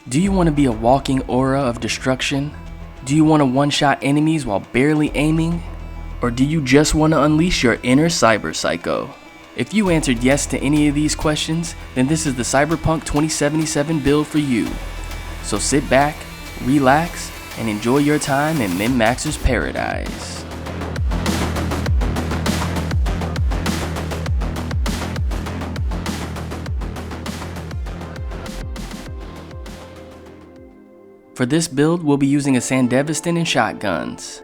Do you want to be a walking aura of destruction? Do you want to one-shot enemies while barely aiming? Or do you just want to unleash your inner cyber psycho? If you answered yes to any of these questions, then this is the Cyberpunk 2077 build for you. So sit back, relax, and enjoy your time in Min-Maxer's paradise. For this build, we'll be using a Sandevistan and shotguns.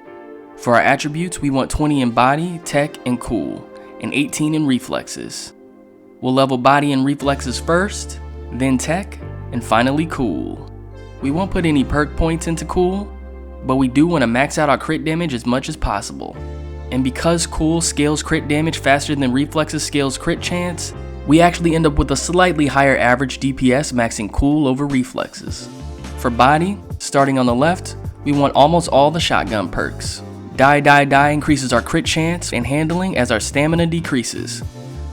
For our attributes, we want 20 in body, tech, and cool, and 18 in reflexes. We'll level body and reflexes first, then tech, and finally cool. We won't put any perk points into cool, but we do want to max out our crit damage as much as possible. And because cool scales crit damage faster than reflexes scales crit chance, we actually end up with a slightly higher average DPS maxing cool over reflexes. For body, starting on the left, we want almost all the shotgun perks. Die increases our crit chance and handling as our stamina decreases.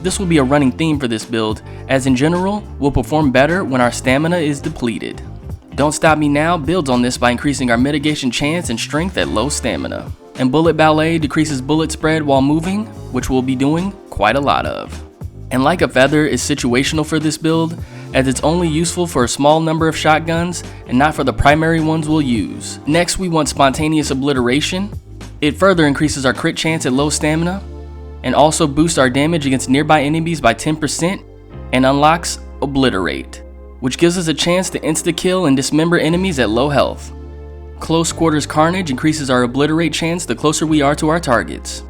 This will be a running theme for this build, as in general, we'll perform better when our stamina is depleted. Don't Stop Me Now builds on this by increasing our mitigation chance and strength at low stamina. And Bullet Ballet decreases bullet spread while moving, which we'll be doing quite a lot of. And Like a Feather is situational for this build, as it's only useful for a small number of shotguns and not for the primary ones we'll use. Next, we want Spontaneous Obliteration. It further increases our crit chance at low stamina and also boosts our damage against nearby enemies by 10% and unlocks Obliterate, which gives us a chance to insta-kill and dismember enemies at low health. Close Quarters Carnage increases our Obliterate chance the closer we are to our targets.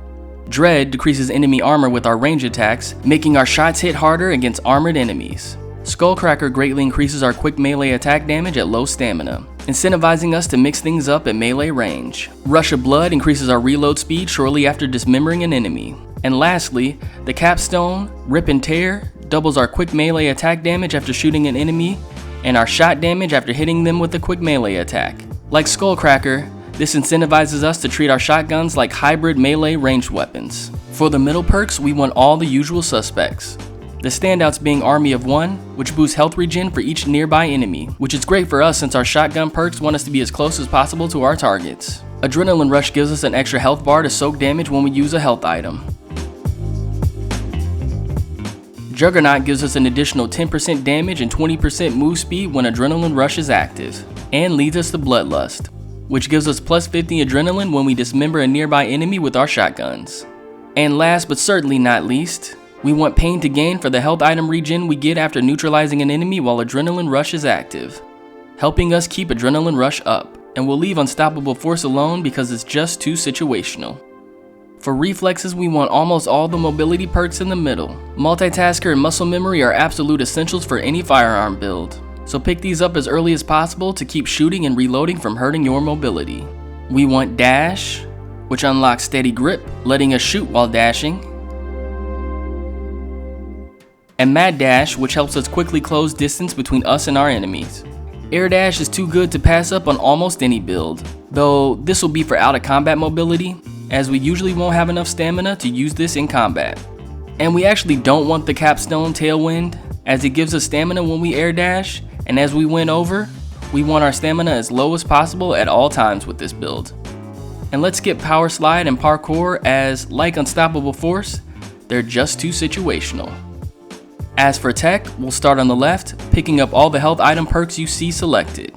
Dread decreases enemy armor with our range attacks, making our shots hit harder against armored enemies. Skullcracker greatly increases our quick melee attack damage at low stamina, incentivizing us to mix things up at melee range. Rush of Blood increases our reload speed shortly after dismembering an enemy. And lastly, the Capstone, Rip and Tear, doubles our quick melee attack damage after shooting an enemy, and our shot damage after hitting them with a quick melee attack. Like Skullcracker, this incentivizes us to treat our shotguns like hybrid melee ranged weapons. For the middle perks, we want all the usual suspects. The standouts being Army of One, which boosts health regen for each nearby enemy, which is great for us since our shotgun perks want us to be as close as possible to our targets. Adrenaline Rush gives us an extra health bar to soak damage when we use a health item. Juggernaut gives us an additional 10% damage and 20% move speed when Adrenaline Rush is active, and leads us to Bloodlust, which gives us plus 50 adrenaline when we dismember a nearby enemy with our shotguns. And last but certainly not least, we want Pain to Gain for the health item regen we get after neutralizing an enemy while Adrenaline Rush is active, helping us keep Adrenaline Rush up, and we'll leave Unstoppable Force alone because it's just too situational. For reflexes, we want almost all the mobility perks in the middle. Multitasker and Muscle Memory are absolute essentials for any firearm build, so pick these up as early as possible to keep shooting and reloading from hurting your mobility. We want Dash, which unlocks Steady Grip, letting us shoot while dashing, and Mad Dash, which helps us quickly close distance between us and our enemies. Air Dash is too good to pass up on almost any build, though this will be for out of combat mobility, as we usually won't have enough stamina to use this in combat. And we actually don't want the Capstone Tailwind, as it gives us stamina when we air dash, and as we win over, we want our stamina as low as possible at all times with this build. And let's skip Power Slide and Parkour, as like Unstoppable Force, they're just too situational. As for tech, we'll start on the left, picking up all the health item perks you see selected.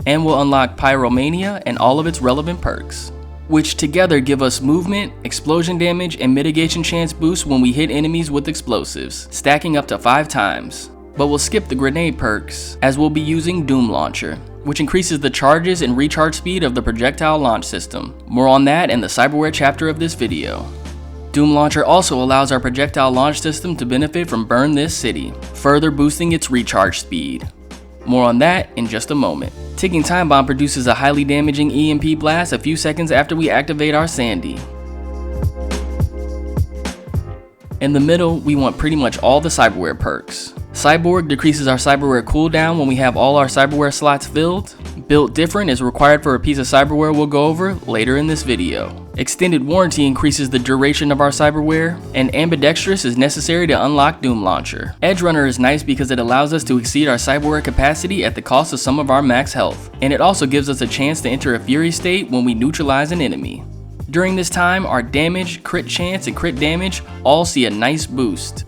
And we'll unlock Pyromania and all of its relevant perks, which together give us movement, explosion damage, and mitigation chance boost when we hit enemies with explosives, stacking up to 5 times. But we'll skip the grenade perks, as we'll be using Doom Launcher, which increases the charges and recharge speed of the projectile launch system. More on that in the Cyberware chapter of this video. Doom Launcher also allows our projectile launch system to benefit from Burn This City, further boosting its recharge speed. More on that in just a moment. Ticking Time Bomb produces a highly damaging EMP blast a few seconds after we activate our Sandy. In the middle, we want pretty much all the Cyberware perks. Cyborg decreases our Cyberware cooldown when we have all our Cyberware slots filled. Built Different is required for a piece of Cyberware we'll go over later in this video. Extended Warranty increases the duration of our Cyberware, and Ambidextrous is necessary to unlock Doom Launcher. Edge Runner is nice because it allows us to exceed our Cyberware capacity at the cost of some of our max health, and it also gives us a chance to enter a Fury state when we neutralize an enemy. During this time, our damage, crit chance, and crit damage all see a nice boost.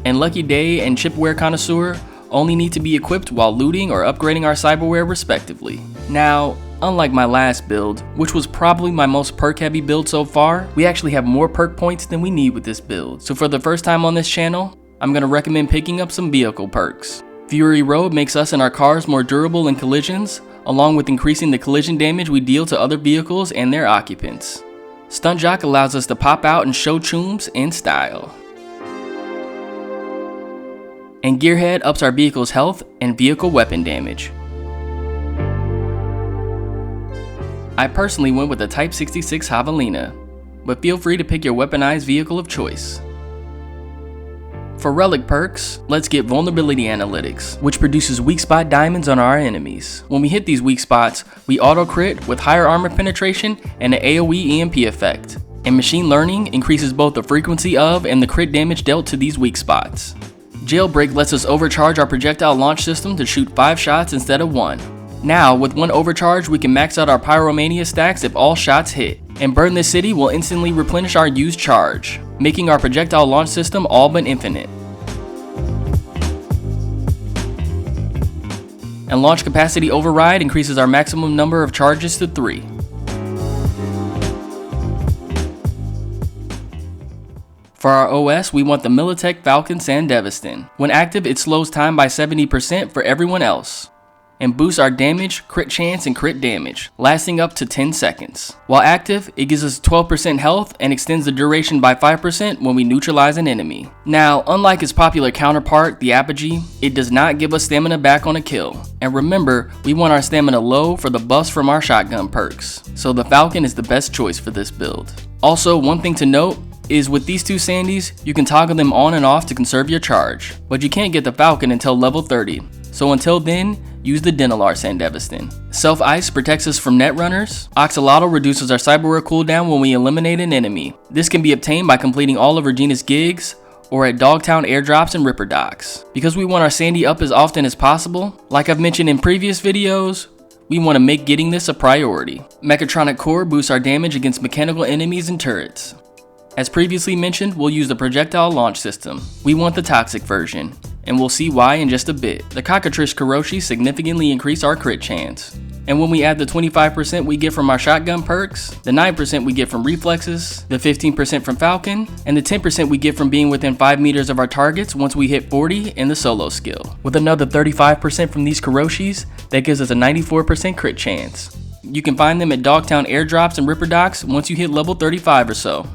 And Lucky Day and Chipware Connoisseur only need to be equipped while looting or upgrading our Cyberware respectively. Now, unlike my last build, which was probably my most perk heavy build so far, we actually have more perk points than we need with this build. So for the first time on this channel, I'm going to recommend picking up some vehicle perks. Fury Road makes us and our cars more durable in collisions, along with increasing the collision damage we deal to other vehicles and their occupants. Stunt Jock allows us to pop out and show chooms in style. And Gearhead ups our vehicle's health and vehicle weapon damage. I personally went with the Type 66 Javelina, but feel free to pick your weaponized vehicle of choice. For relic perks, let's get Vulnerability Analytics, which produces weak spot diamonds on our enemies. When we hit these weak spots, we auto crit with higher armor penetration and an AoE EMP effect. And Machine Learning increases both the frequency of and the crit damage dealt to these weak spots. Jailbreak lets us overcharge our projectile launch system to shoot 5 shots instead of 1. Now, with 1 overcharge, we can max out our Pyromania stacks if all shots hit, and Burn This City will instantly replenish our used charge, making our projectile launch system all but infinite. And Launch Capacity Override increases our maximum number of charges to 3. For our OS, we want the Militech Falcon Sandevistan. When active, it slows time by 70% for everyone else, and boosts our damage, crit chance, and crit damage, lasting up to 10 seconds. While active, it gives us 12% health and extends the duration by 5% when we neutralize an enemy. Now, unlike its popular counterpart, the Apogee, it does not give us stamina back on a kill. And remember, we want our stamina low for the buffs from our shotgun perks, so the Falcon is the best choice for this build. Also, one thing to note is with these 2 Sandies, you can toggle them on and off to conserve your charge, but you can't get the Falcon until level 30, so until then, use the Denalar Sandevistan. Self-Ice protects us from net runners. Oxalotl reduces our Cyberware cooldown when we eliminate an enemy. This can be obtained by completing all of Regina's gigs, or at Dogtown airdrops and Ripper docks. Because we want our Sandy up as often as possible, like I've mentioned in previous videos, we want to make getting this a priority. Mechatronic Core boosts our damage against mechanical enemies and turrets. As previously mentioned, we'll use the projectile launch system. We want the toxic version, and we'll see why in just a bit. The Cockatrice Kuroshi significantly increase our crit chance. And when we add the 25% we get from our shotgun perks, the 9% we get from reflexes, the 15% from Falcon, and the 10% we get from being within 5 meters of our targets once we hit 40 in the solo skill. With another 35% from these Kuroshis, that gives us a 94% crit chance. You can find them at Dogtown airdrops and Ripper docks once you hit level 35 or so.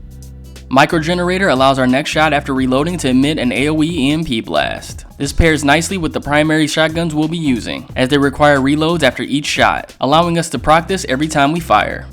Microgenerator allows our next shot after reloading to emit an AoE EMP blast. This pairs nicely with the primary shotguns we'll be using, as they require reloads after each shot, allowing us to proc this every time we fire.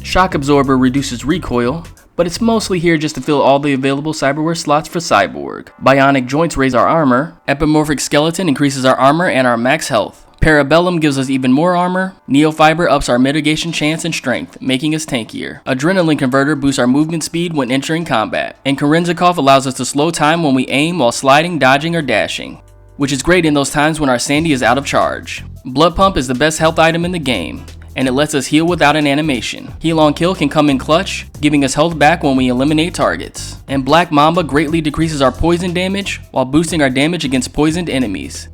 Shock Absorber reduces recoil, but it's mostly here just to fill all the available Cyberware slots for Cyborg. Bionic Joints raise our armor. Epimorphic Skeleton increases our armor and our max health. Parabellum gives us even more armor. Neofiber ups our mitigation chance and strength, making us tankier. Adrenaline Converter boosts our movement speed when entering combat. And Kerenzikov allows us to slow time when we aim while sliding, dodging, or dashing, which is great in those times when our Sandy is out of charge. Blood Pump is the best health item in the game, and it lets us heal without an animation. Heal on kill can come in clutch, giving us health back when we eliminate targets. And Black Mamba greatly decreases our poison damage while boosting our damage against poisoned enemies.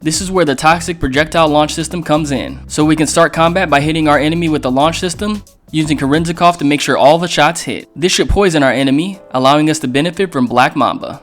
This is where the toxic projectile launch system comes in, so we can start combat by hitting our enemy with the launch system, using Kerenzikov to make sure all the shots hit. This should poison our enemy, allowing us to benefit from Black Mamba.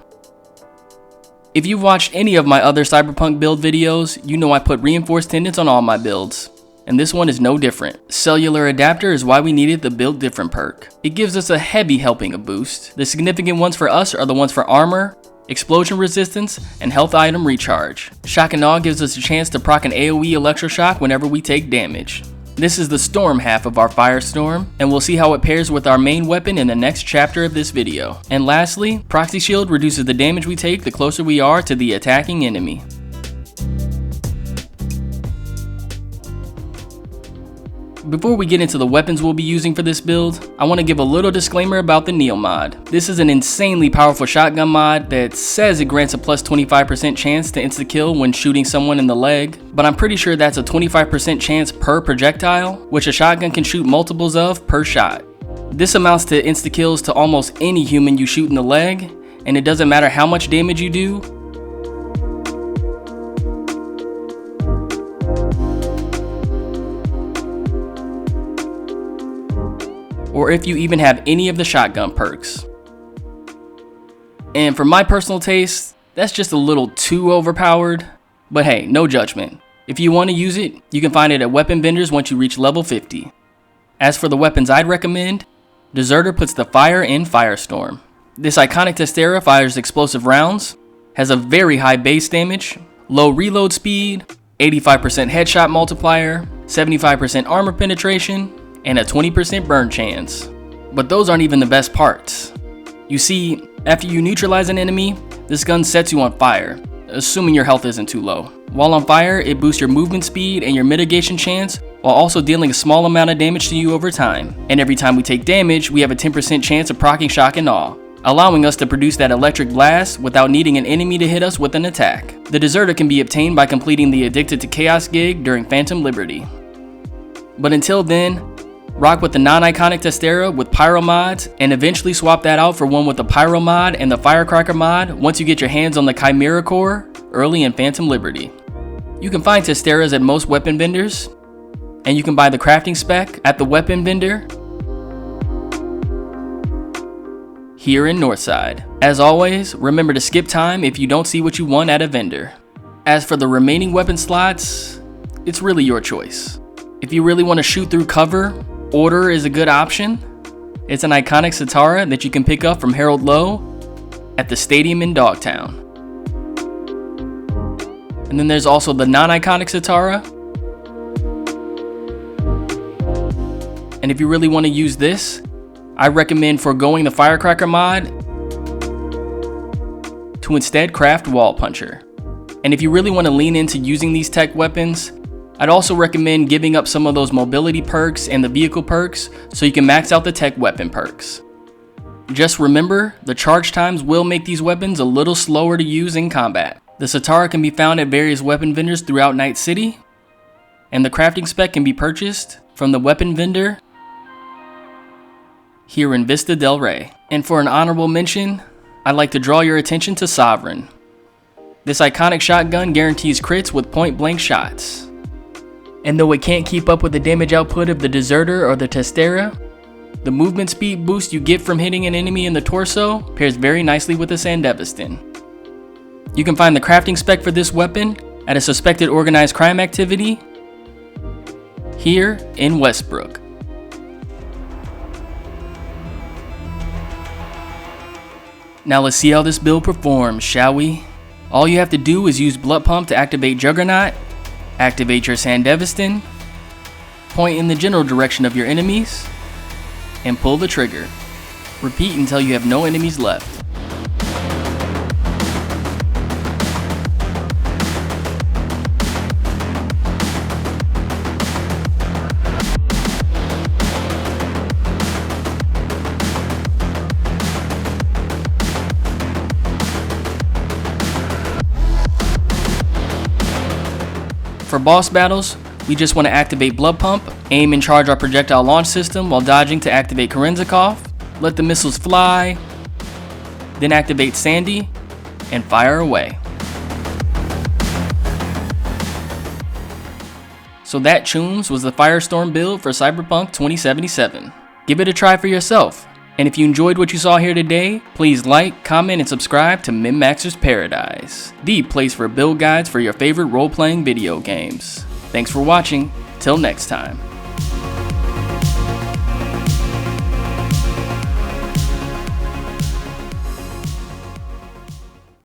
If you've watched any of my other Cyberpunk build videos, you know I put reinforced tendons on all my builds, and this one is no different. Cellular Adapter is why we needed the Build Different perk. It gives us a heavy helping of boost. The significant ones for us are the ones for armor, explosion resistance, and health item recharge. Shock and Awe gives us a chance to proc an AoE electroshock whenever we take damage. This is the storm half of our firestorm, and we'll see how it pairs with our main weapon in the next chapter of this video. And lastly, Proxy Shield reduces the damage we take the closer we are to the attacking enemy. Before we get into the weapons we'll be using for this build, I want to give a little disclaimer about the Neo mod. This is an insanely powerful shotgun mod that says it grants a plus 25% chance to insta-kill when shooting someone in the leg, but I'm pretty sure that's a 25% chance per projectile, which a shotgun can shoot multiples of per shot. This amounts to insta-kills to almost any human you shoot in the leg, and it doesn't matter how much damage you do. Or if you even have any of the shotgun perks. And for my personal taste, that's just a little too overpowered, but hey, no judgment. If you want to use it, you can find it at weapon vendors once you reach level 50. As for the weapons I'd recommend, Dezerter puts the fire in Firestorm. This iconic Testera fires explosive rounds, has a very high base damage, low reload speed, 85% headshot multiplier, 75% armor penetration, and a 20% burn chance. But those aren't even the best parts. You see, after you neutralize an enemy, this gun sets you on fire, assuming your health isn't too low. While on fire, it boosts your movement speed and your mitigation chance, while also dealing a small amount of damage to you over time. And every time we take damage, we have a 10% chance of proccing shock and awe, allowing us to produce that electric blast without needing an enemy to hit us with an attack. The Dezerter can be obtained by completing the Addicted to Chaos gig during Phantom Liberty. But until then, rock with the non-iconic Testera with pyro mods, and eventually swap that out for one with the pyro mod and the firecracker mod once you get your hands on the Chimera core early in Phantom Liberty. You can find Testeras at most weapon vendors, and you can buy the crafting spec at the weapon vendor here in Northside. As always, remember to skip time if you don't see what you want at a vendor. As for the remaining weapon slots, it's really your choice. If you really want to shoot through cover, Order is a good option. It's an iconic Citara that you can pick up from Harold Lowe at the stadium in Dogtown. And then there's also the non-iconic Citara. And if you really want to use this, I recommend foregoing the Firecracker mod to instead craft Wall Puncher. And if you really want to lean into using these tech weapons, I'd also recommend giving up some of those mobility perks and the vehicle perks so you can max out the tech weapon perks. Just remember, the charge times will make these weapons a little slower to use in combat. The Citara can be found at various weapon vendors throughout Night City, and the crafting spec can be purchased from the weapon vendor here in Vista Del Rey. And for an honorable mention, I'd like to draw your attention to Sovereign. This iconic shotgun guarantees crits with point-blank shots. And though it can't keep up with the damage output of the Dezerter or the Testera, the movement speed boost you get from hitting an enemy in the torso pairs very nicely with the Sandevistan. You can find the crafting spec for this weapon at a suspected organized crime activity here in Westbrook. Now let's see how this build performs, shall we? All you have to do is use Blood Pump to activate Juggernaut, activate your Sandevistan, point in the general direction of your enemies, and pull the trigger. Repeat until you have no enemies left. For boss battles, we just want to activate Blood Pump, aim and charge our projectile launch system while dodging to activate Kerenzikov, let the missiles fly, then activate Sandy, and fire away. So that, Chooms, was the Firestorm build for Cyberpunk 2077. Give it a try for yourself. And if you enjoyed what you saw here today, please like, comment, and subscribe to MinMaxer's Paradise, the place for build guides for your favorite role-playing video games. Thanks for watching. Till next time.